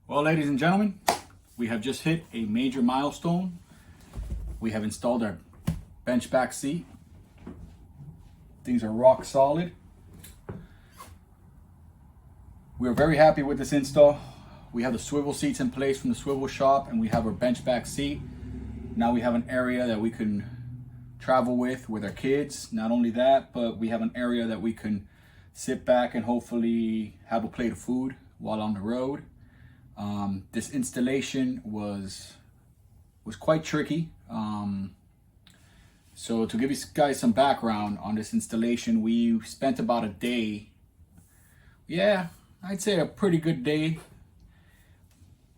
Well, ladies and gentlemen, we have just hit a major milestone. We have installed our bench back seat. Things are rock solid. We're very happy with this install. We have the swivel seats in place from the swivel shop, and we have our bench back seat. Now we have an area that we can travel with our kids. Not only that, but we have an area that we can sit back and hopefully have a plate of food while on the road. This installation was quite tricky. So to give you guys some background on this installation, we spent about a day. Yeah, I'd say a pretty good day.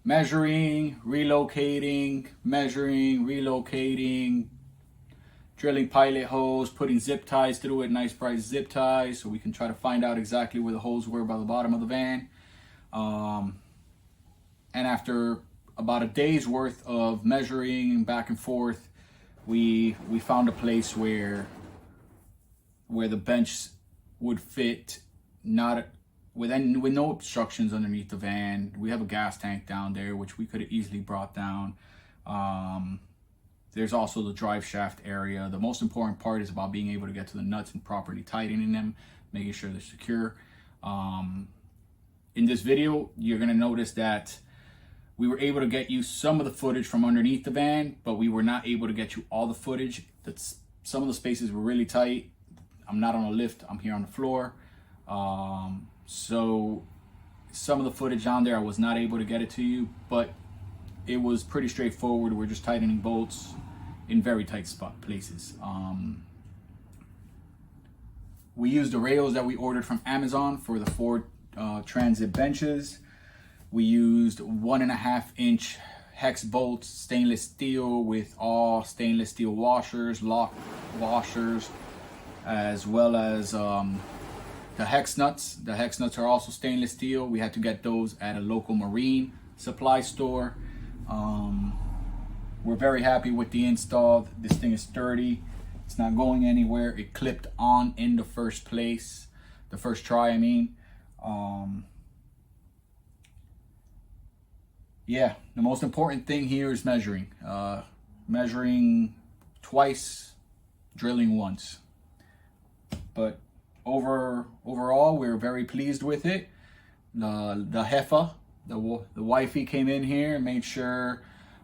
Measuring, relocating, drilling pilot holes, putting zip ties through it, nice bright zip ties, so we can try to find out exactly where the holes were by the bottom of the van. And after about a day's worth of measuring back and forth, we found a place where the bench would fit, not with no obstructions underneath the van. We have a gas tank down there, which we could have easily brought down. There's also the drive shaft area. The most important part is about being able to get to the nuts and properly tightening them, making sure they're secure. In this video, you're gonna notice that we were able to get you some of the footage from underneath the van, but we were not able to get you all the footage. Some of the spaces were really tight. I'm not on a lift, I'm here on the floor. So some of the footage on there, I was not able to get it to you, but it was pretty straightforward. We're just tightening bolts in very tight places. We used the rails that we ordered from Amazon for the Ford Transit benches. We used 1.5 inch hex bolts, stainless steel, with all stainless steel washers, lock washers, as well as the hex nuts. The hex nuts are also stainless steel. We had to get those at a local marine supply store. We're very happy with the install. This thing is sturdy. It's not going anywhere. It clipped on in the first try, I mean. Yeah, the most important thing here is measuring. Measuring twice, drilling once. But overall, we're very pleased with it. The Heffa, the wifey, came in here and made sure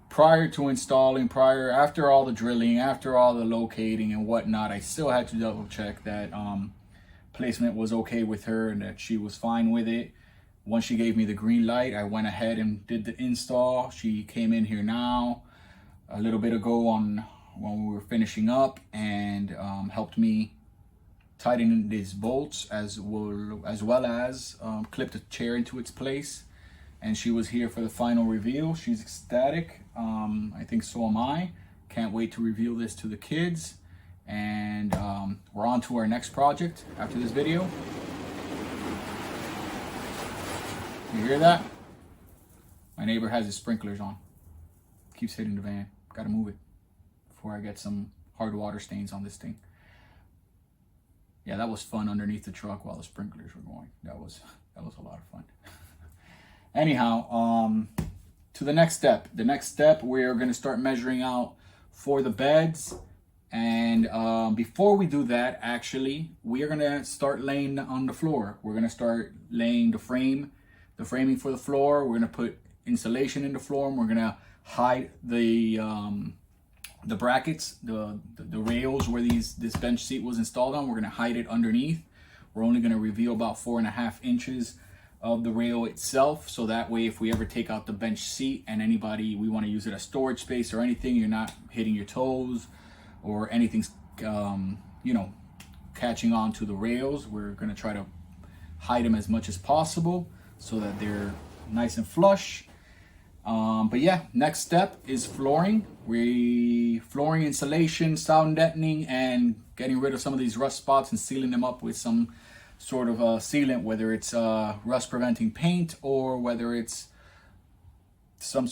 prior to installing, after all the drilling, after all the locating and whatnot, I still had to double check that placement was okay with her and that she was fine with it. Once she gave me the green light, I went ahead and did the install. She came in here now a little bit ago when we were finishing up, and helped me tighten these bolts as well as clip the chair into its place. And she was here for the final reveal. She's ecstatic. I think so am I. Can't wait to reveal this to the kids. And we're on to our next project after this video. You hear that? My neighbor has his sprinklers on. Keeps hitting the van. Gotta move it before I get some hard water stains on this thing. Yeah, that was fun underneath the truck while the sprinklers were going. That was a lot of fun. Anyhow, to the next step. The next step, we're gonna start measuring out for the beds. And before we do that, actually, we are gonna start laying on the floor. We're gonna start laying the framing for the floor. We're gonna put insulation in the floor, and we're gonna hide the brackets, the rails where this bench seat was installed on. We're gonna hide it underneath. We're only gonna reveal about 4.5 inches of the rail itself, so that way if we ever take out the bench seat and we want to use it as storage space or anything, you're not hitting your toes or anything's catching on to the rails. We're gonna try to hide them as much as possible so that they're nice and flush. But yeah, next step is flooring. Flooring insulation, sound deadening, and getting rid of some of these rust spots and sealing them up with some sort of a sealant, whether it's rust preventing paint or whether it's some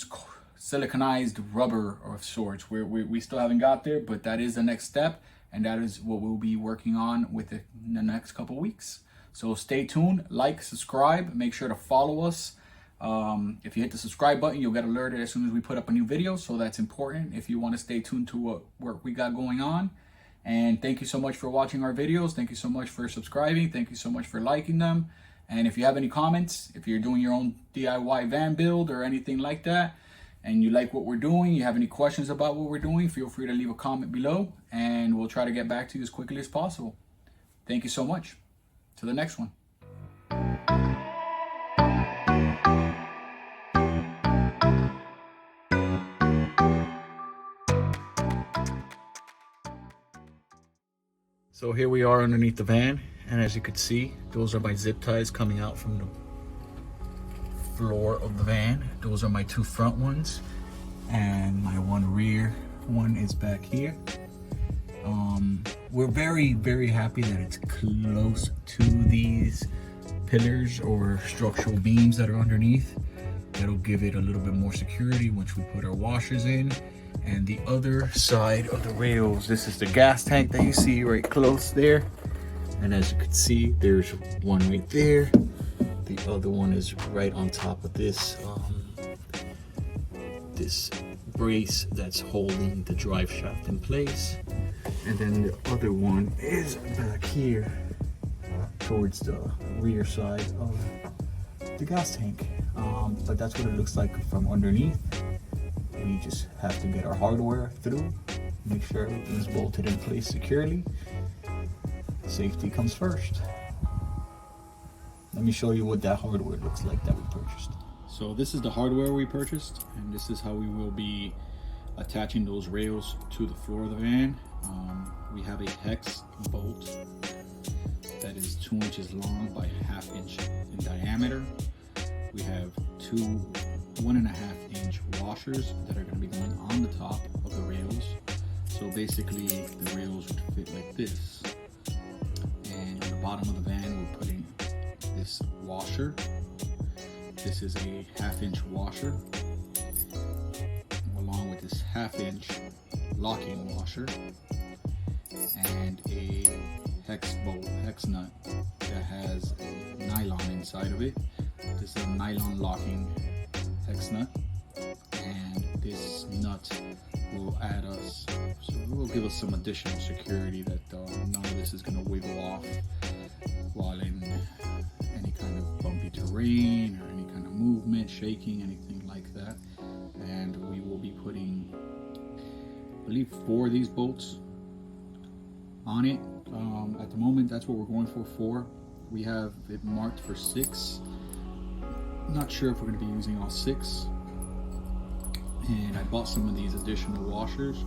siliconized rubber of sorts. We still haven't got there, but that is the next step, and that is what we'll be working on in the next couple weeks. So stay tuned, like, subscribe, make sure to follow us If you hit the subscribe button, you'll get alerted as soon as we put up a new video. So that's important if you want to stay tuned to what work we got going on. And thank you so much for watching our videos. Thank you so much for subscribing. Thank you so much for liking them. And if you have any comments, if you're doing your own DIY van build or anything like that, and you like what we're doing, you have any questions about what we're doing, feel free to leave a comment below and we'll try to get back to you as quickly as possible. Thank you so much. To the next one. So here we are underneath the van, and as you can see, those are my zip ties coming out from the floor of the van. Those are my two front ones, and my one rear one is back here. We're very happy that it's close to these pillars or structural beams that are underneath. That'll give it a little bit more security once we put our washers in. And the other side of the rails, this is the gas tank that you see right close there. And as you can see, there's one right there. The other one is right on top of this this brace that's holding the drive shaft in place. And then the other one is back here towards the rear side of the gas tank. But that's what it looks like from underneath. We just have to get our hardware through, make sure everything's bolted in place securely. Safety comes first. Let me show you what that hardware looks like that we purchased. So this is the hardware we purchased, and this is how we will be attaching those rails to the floor of the van. We have a hex bolt that is 2 inches long by 1/2 inch in diameter. We have two 1.5 inch washers that are going to be going on the top of the rails. So basically the rails would fit like this. And on the bottom of the van we're putting this washer. This is a 1/2 inch washer along with this 1/2 inch locking washer and a hex nut that has a nylon inside of it. This is a nylon locking hex nut, and this nut will add us, so it will give us some additional security that none of this is going to wiggle off while in any kind of bumpy terrain or any kind of movement, shaking, anything like that. And we will be putting, I believe, 4 of these bolts on it. At the moment, that's what we're going for, 4. We have it marked for 6. Not sure if we're going to be using all 6. And I bought some of these additional washers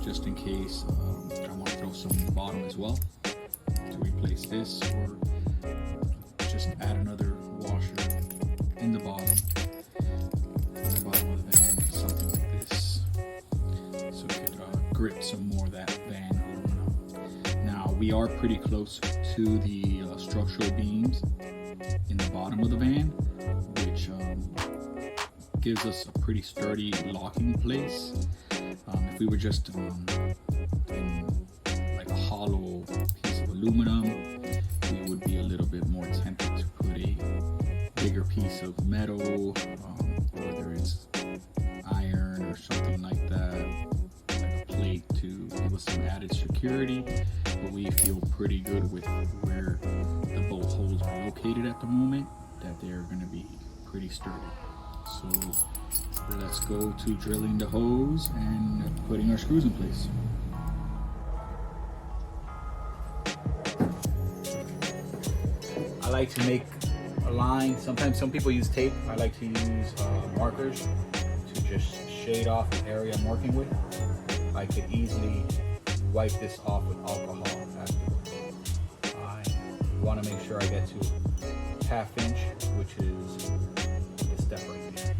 just in case. I want to throw some in the bottom as well to replace this, or just add another washer in the bottom of the van, something like this, so we could grip some more of that van aluminum. Now we are pretty close to the structural beams in the bottom of the van, which gives us a pretty sturdy locking place. If we were just in like a hollow piece of aluminum, we would be a little bit more tempted to put a bigger piece of metal, whether it's iron or something like that, like a plate, to give us some added security. But we feel pretty good with where the bolt holes are located at the moment, that they're going to be pretty sturdy. So let's go to drilling the hose and putting our screws in place. I like to make a line. Sometimes some people use tape. I like to use markers to just shade off the area I'm working with. I could easily wipe this off with alcohol afterwards. I want to make sure I get to 1/2 inch, which is the step right there.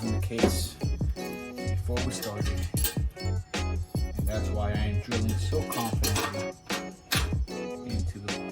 wasn't the case before we started. And that's why I am drilling so confidently into the bottom.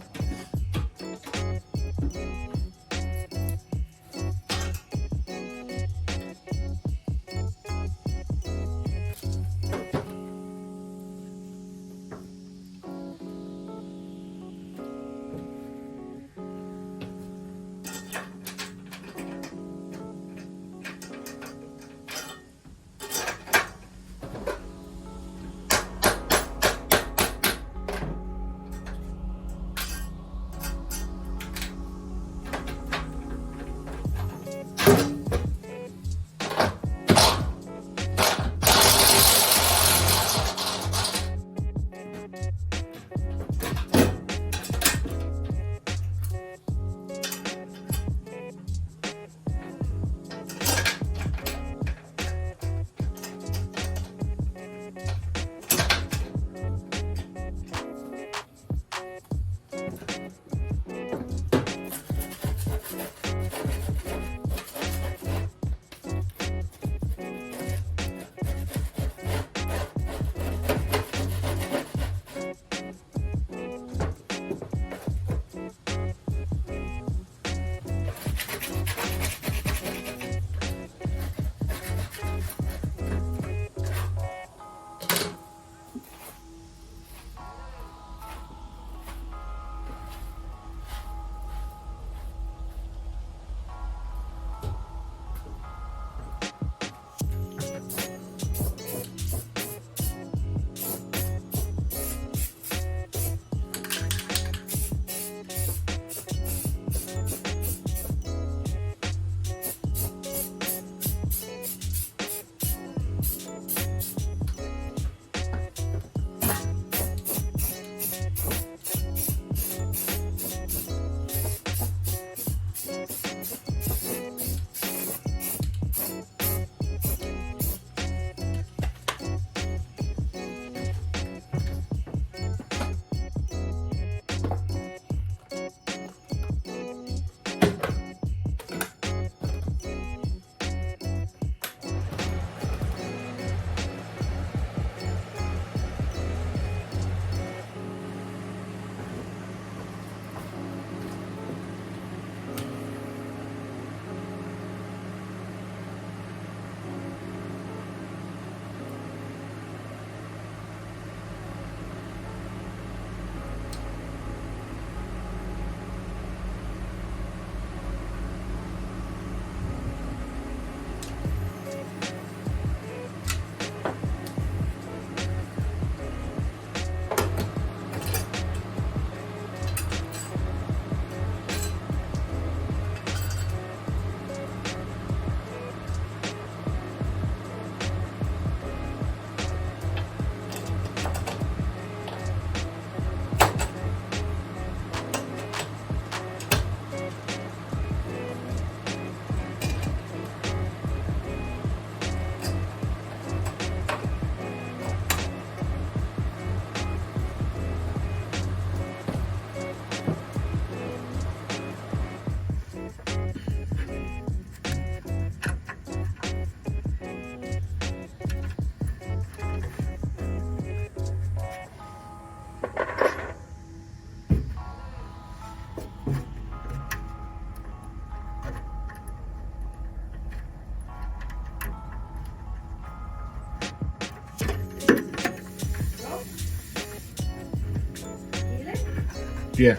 Yeah.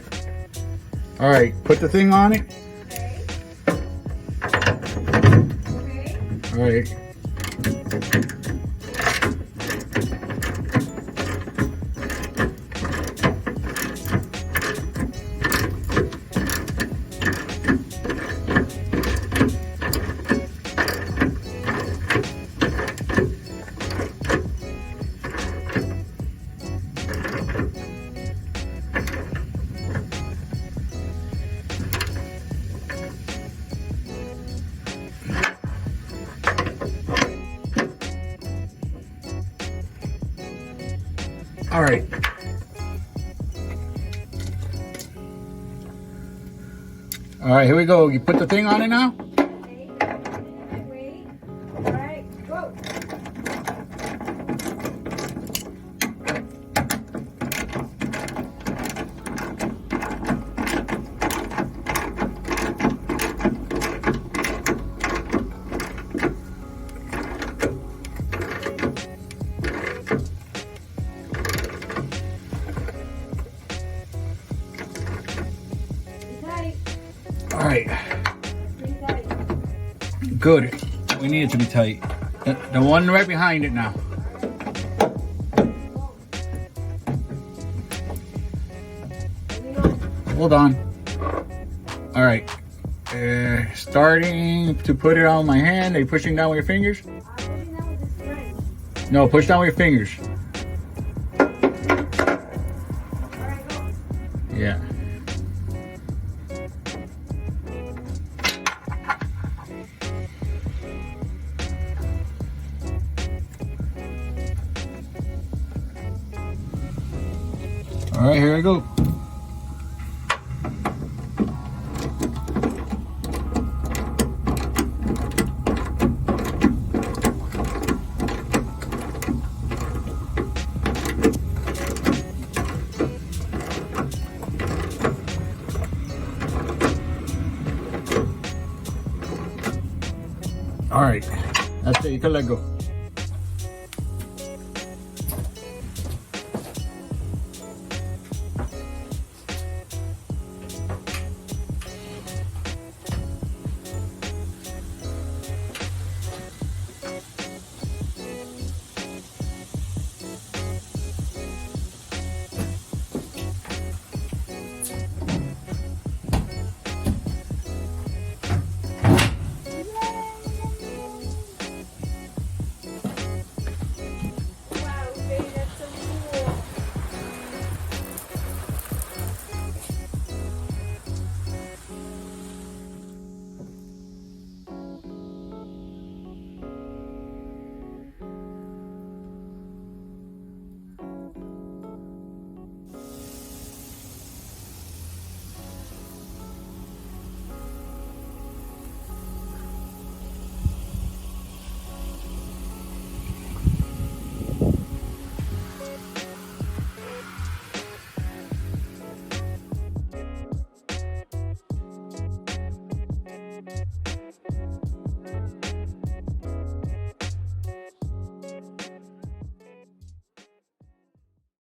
All right, put the thing on it. Okay. All right. All right. All right, here we go. You put the thing on it now? Okay. Wait. Good. We need it to be tight. The one right behind it now. Hold on. All right. Starting to put it on my hand. Are you pushing down with your fingers? No, push down with your fingers. Yeah. All right, here I go. All right, that's it. You can let go.